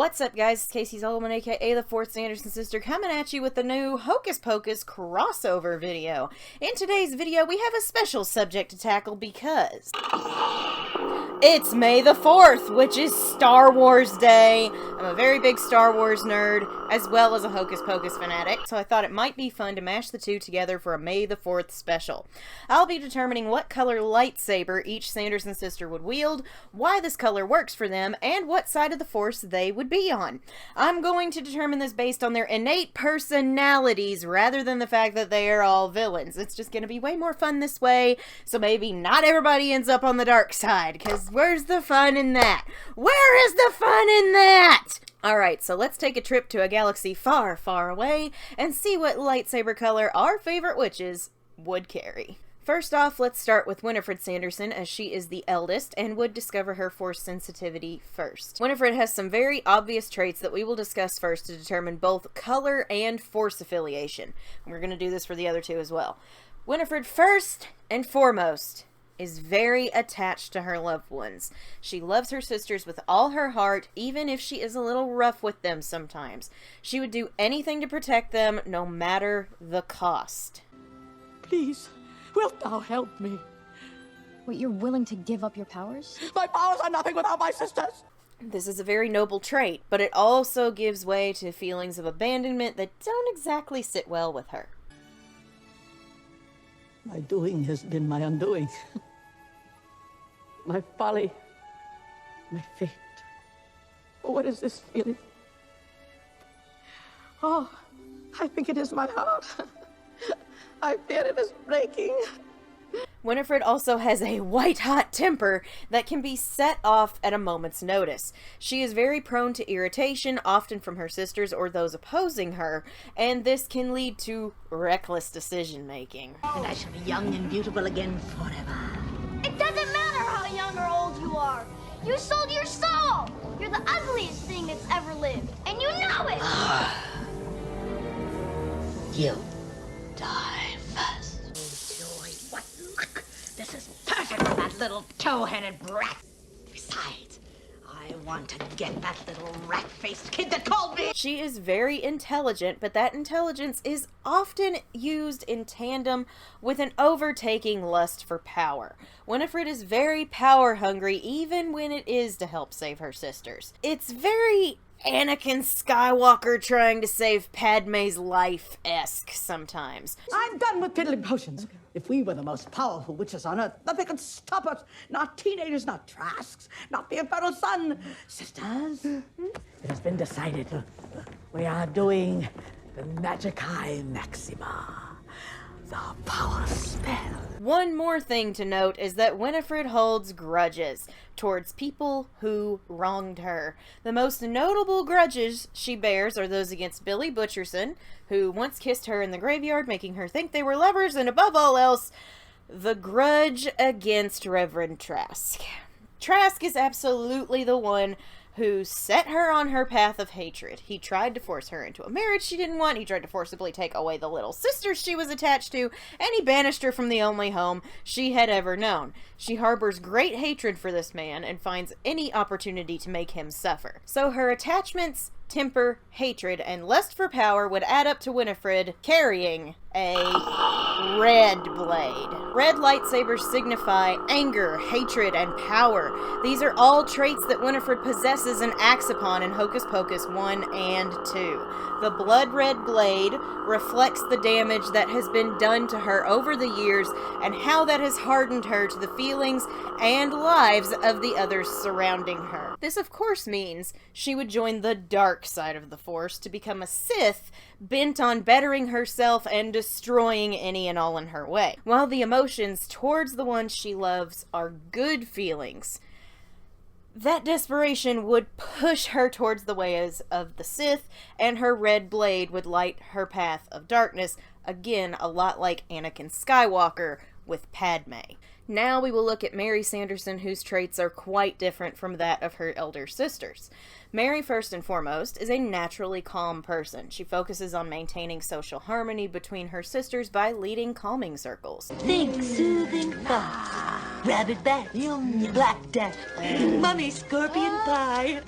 What's up, guys? It's Casey Solomon, aka the fourth Sanderson sister, coming at you with the new Hocus Pocus crossover video. In today's video, we have a special subject to tackle because it's May the 4th, which is Star Wars Day. I'm a very big Star Wars nerd, as well as a Hocus Pocus fanatic, so I thought it might be fun to mash the two together for a May the 4th special. I'll be determining what color lightsaber each Sanderson sister would wield, why this color works for them, and what side of the Force they would be on. I'm going to determine this based on their innate personalities rather than the fact that they are all villains. It's just going to be way more fun this way, so maybe not everybody ends up on the dark side, because where's the fun in that? Where is the fun in that? Alright, so let's take a trip to a galaxy far, far away and see what lightsaber color our favorite witches would carry. First off, let's start with Winifred Sanderson, as she is the eldest and would discover her Force sensitivity first. Winifred has some very obvious traits that we will discuss first to determine both color and Force affiliation. We're going to do this for the other two as well. Winifred, first and foremost, is very attached to her loved ones. She loves her sisters with all her heart, even if she is a little rough with them sometimes. She would do anything to protect them, no matter the cost. Please, wilt thou help me? What, you're willing to give up your powers? My powers are nothing without my sisters! This is a very noble trait, but it also gives way to feelings of abandonment that don't exactly sit well with her. My doing has been my undoing. My folly. My fate. What is this feeling? Oh, I think it is my heart. I fear it is breaking. Winifred also has a white-hot temper that can be set off at a moment's notice. She is very prone to irritation, often from her sisters or those opposing her, and this can lead to reckless decision-making. And I shall be young and beautiful again forever. It doesn't matter how young or old you are. You sold your soul. You're the ugliest thing that's ever lived, and you know it. You die first. Oh, joy, what luck. This is perfect for that little tow-headed brat. Besides, I want to get that little rat-faced kid that called me. She is very intelligent, but that intelligence is often used in tandem with an overtaking lust for power. Winifred is very power-hungry, even when it is to help save her sisters. It's very Anakin Skywalker trying to save Padme's life-esque sometimes. I'm done with piddling potions. Okay. If we were the most powerful witches on Earth, nothing could stop us. Not teenagers, not Trasks, not the Infernal Sun. Sisters, it has been decided. We are doing the Magicae Maxima, the power spell. One more thing to note is that Winifred holds grudges towards people who wronged her. The most notable grudges she bears are those against Billy Butcherson, who once kissed her in the graveyard, making her think they were lovers, and above all else, the grudge against Reverend Trask. Trask is absolutely the one who set her on her path of hatred. He tried to force her into a marriage she didn't want, he tried to forcibly take away the little sister she was attached to, and he banished her from the only home she had ever known. She harbors great hatred for this man and finds any opportunity to make him suffer. So her attachments, temper, hatred, and lust for power would add up to Winifred carrying a red blade. Red lightsabers signify anger, hatred, and power. These are all traits that Winifred possesses and acts upon in Hocus Pocus 1 and 2. The blood red blade reflects the damage that has been done to her over the years and how that has hardened her to the feelings and lives of the others surrounding her. This, of course, means she would join the dark side of the Force to become a Sith, bent on bettering herself and destroying any and all in her way. While the emotions towards the ones she loves are good feelings, that desperation would push her towards the ways of the Sith, and her red blade would light her path of darkness, again, a lot like Anakin Skywalker with Padme. Now we will look at Mary Sanderson, whose traits are quite different from that of her elder sisters. Mary, first and foremost, is a naturally calm person. She focuses on maintaining social harmony between her sisters by leading calming circles. Think soothing thoughts. Rabbit bat, black death, mummy scorpion pie.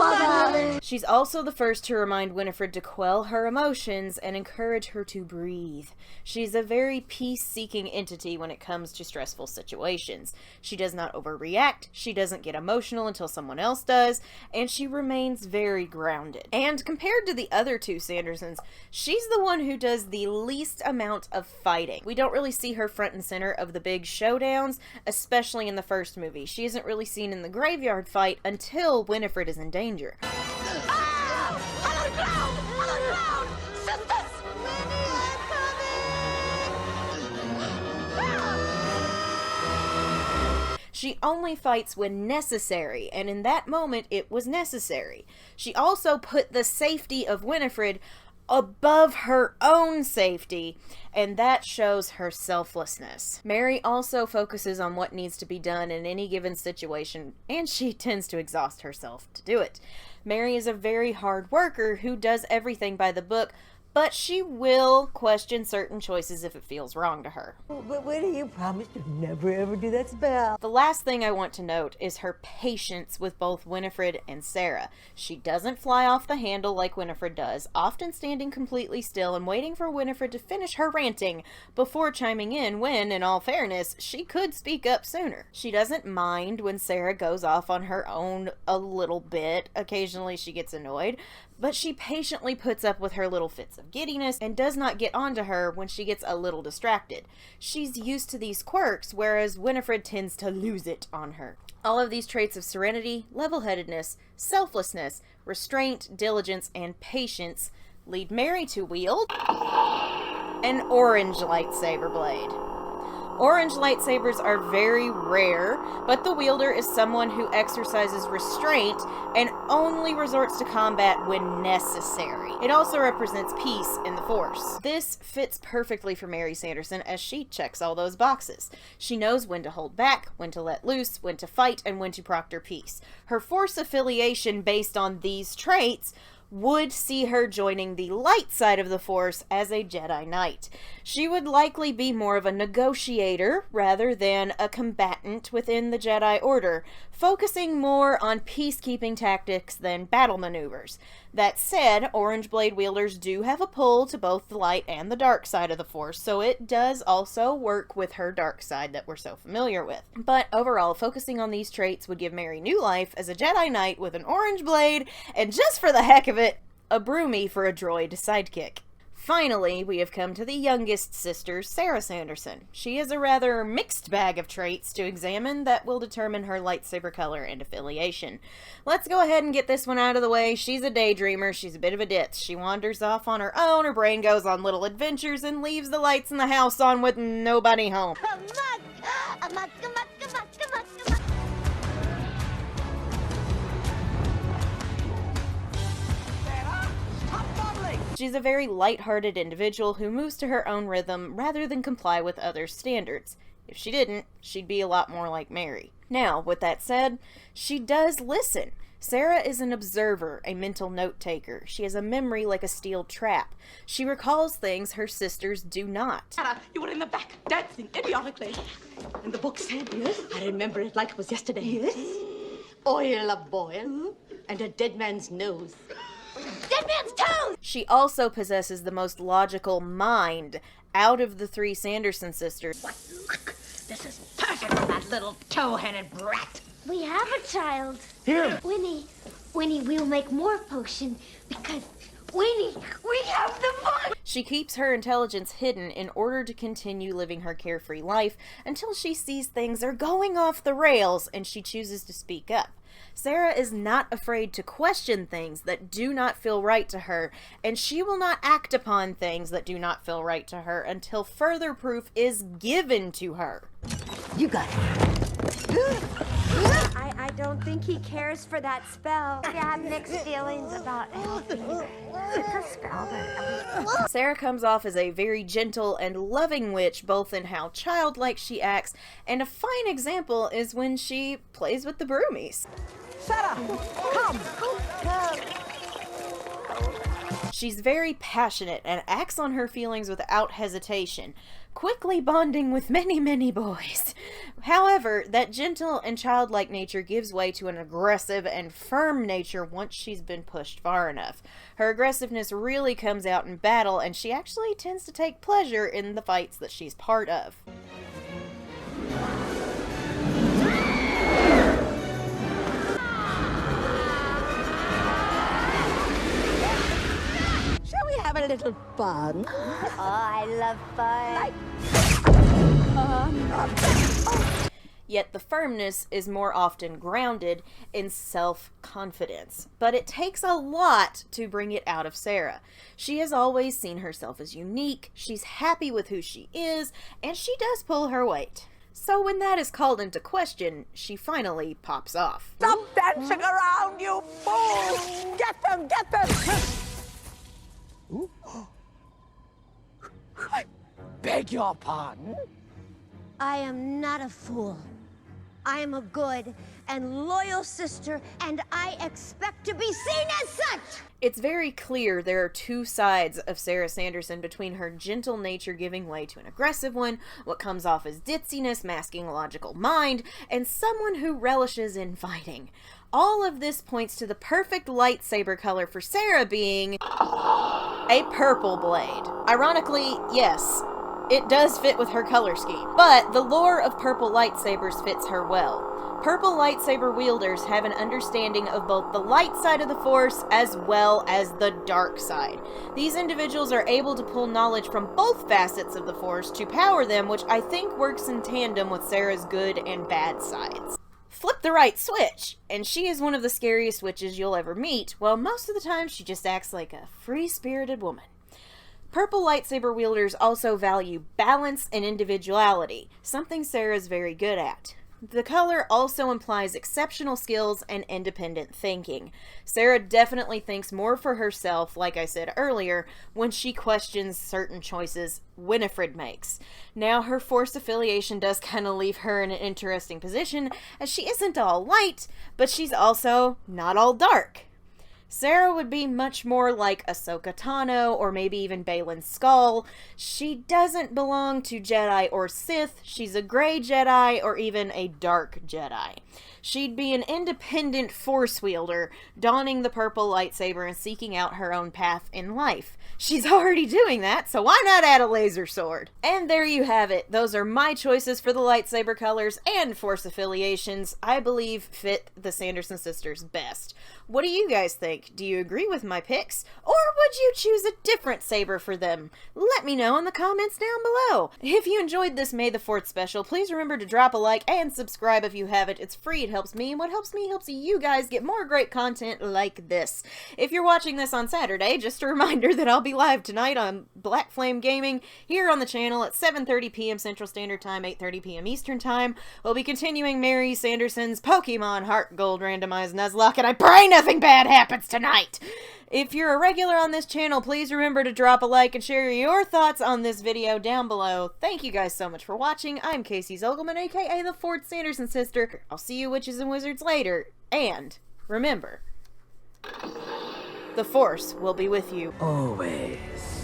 Mother! She's also the first to remind Winifred to quell her emotions and encourage her to breathe. She's a very peace-seeking entity when it comes to stressful situations. She does not overreact, she doesn't get emotional until someone else does, and she remains very grounded. And compared to the other two Sandersons, she's the one who does the least amount of fighting. We don't really see her front and center of the big showdowns, especially in the first movie. She isn't really seen in the graveyard fight until Winifred is in danger. Ah! On the ground! On the ground! Sisters! She only fights when necessary, and in that moment it was necessary. She also put the safety of Winifred above her own safety, and that shows her selflessness. Mary also focuses on what needs to be done in any given situation, and she tends to exhaust herself to do it. Mary is a very hard worker who does everything by the book, but she will question certain choices if it feels wrong to her. But Winnie, you promised you'd never ever do that spell. The last thing I want to note is her patience with both Winifred and Sarah. She doesn't fly off the handle like Winifred does, often standing completely still and waiting for Winifred to finish her ranting before chiming in when, in all fairness, she could speak up sooner. She doesn't mind when Sarah goes off on her own a little bit. Occasionally she gets annoyed, but she patiently puts up with her little fits of giddiness and does not get onto her when she gets a little distracted. She's used to these quirks, whereas Winifred tends to lose it on her. All of these traits of serenity, level-headedness, selflessness, restraint, diligence, and patience lead Mary to wield an orange lightsaber blade. Orange lightsabers are very rare, but the wielder is someone who exercises restraint and only resorts to combat when necessary. It also represents peace in the Force. This fits perfectly for Mary Sanderson as she checks all those boxes. She knows when to hold back, when to let loose, when to fight, and when to proctor peace. Her Force affiliation based on these traits would see her joining the light side of the Force as a Jedi Knight. She would likely be more of a negotiator rather than a combatant within the Jedi Order, focusing more on peacekeeping tactics than battle maneuvers. That said, orange blade wielders do have a pull to both the light and the dark side of the Force, so it does also work with her dark side that we're so familiar with. But overall, focusing on these traits would give Mary new life as a Jedi Knight with an orange blade, and just for the heck of it, a broomy for a droid sidekick. Finally, we have come to the youngest sister, Sarah Sanderson. She has a rather mixed bag of traits to examine that will determine her lightsaber color and affiliation. Let's go ahead and get this one out of the way. She's a daydreamer. She's a bit of a ditz. She wanders off on her own. Her brain goes on little adventures and leaves the lights in the house on with nobody home. She's a very light-hearted individual who moves to her own rhythm rather than comply with others' standards. If she didn't, she'd be a lot more like Mary. Now, with that said, she does listen. Sarah is an observer, a mental note-taker. She has a memory like a steel trap. She recalls things her sisters do not. Sarah, you were in the back dancing idiotically. And the book said, yes, I remember it like it was yesterday. Yes. Oil a boil and a dead man's nose. Dead man's toes! She also possesses the most logical mind out of the three Sanderson sisters. What? Look, this is perfect for that little tow-headed brat. We have a child. Here. Winnie, we'll make more potion because Winnie, we have the fun. She keeps her intelligence hidden in order to continue living her carefree life until she sees things are going off the rails and she chooses to speak up. Sarah is not afraid to question things that do not feel right to her, and she will not act upon things that do not feel right to her until further proof is given to her. You got it. I don't think he cares for that spell. I have mixed feelings about anything. It's a spell that Sarah comes off as a very gentle and loving witch, both in how childlike she acts, and a fine example is when she plays with the broomies. Sarah, come. She's very passionate and acts on her feelings without hesitation, quickly bonding with many, many boys. However, that gentle and childlike nature gives way to an aggressive and firm nature once she's been pushed far enough. Her aggressiveness really comes out in battle, and she actually tends to take pleasure in the fights that she's part of. Shall we have a little fun? Oh, I love fun. Yet the firmness is more often grounded in self-confidence. But it takes a lot to bring it out of Sarah. She has always seen herself as unique, she's happy with who she is, and she does pull her weight. So when that is called into question, she finally pops off. Stop dancing around, you fools! Get them, get them! Ooh. I beg your pardon? I am not a fool. I am a good and loyal sister, and I expect to be seen as such! It's very clear there are two sides of Sarah Sanderson, between her gentle nature giving way to an aggressive one, what comes off as ditziness masking a logical mind, and someone who relishes in fighting. All of this points to the perfect lightsaber color for Sarah being a purple blade. Ironically, yes, it does fit with her color scheme, but the lore of purple lightsabers fits her well. Purple lightsaber wielders have an understanding of both the light side of the Force as well as the dark side. These individuals are able to pull knowledge from both facets of the Force to power them, which I think works in tandem with Sarah's good and bad sides. Flip the right switch, and she is one of the scariest witches you'll ever meet, while most of the time she just acts like a free-spirited woman. Purple lightsaber wielders also value balance and individuality, something Sarah's very good at. The color also implies exceptional skills and independent thinking. Sarah definitely thinks more for herself, like I said earlier, when she questions certain choices Winifred makes. Now, her Force affiliation does kind of leave her in an interesting position, as she isn't all light, but she's also not all dark. Sarah would be much more like Ahsoka Tano, or maybe even Baylan Skoll. She doesn't belong to Jedi or Sith. She's a gray Jedi, or even a dark Jedi. She'd be an independent Force wielder, donning the purple lightsaber and seeking out her own path in life. She's already doing that, so why not add a laser sword? And there you have it. Those are my choices for the lightsaber colors and Force affiliations I believe fit the Sanderson sisters best. What do you guys think? Do you agree with my picks? Or would you choose a different saber for them? Let me know in the comments down below. If you enjoyed this May the 4th special, please remember to drop a like and subscribe if you haven't. It's free, it helps me, and what helps me helps you guys get more great content like this. If you're watching this on Saturday, just a reminder that I'll be live tonight on Black Flame Gaming here on the channel at 7:30 p.m. Central Standard Time, 8:30 p.m. Eastern Time. We'll be continuing Mary Sanderson's Pokemon Heart Gold Randomized Nuzlocke, and I pray nothing bad happens tonight! If you're a regular on this channel, please remember to drop a like and share your thoughts on this video down below. Thank you guys so much for watching. I'm Casey Zogelman, aka the 4th Sanderson Sister. I'll see you witches and wizards later, and remember, the Force will be with you Always.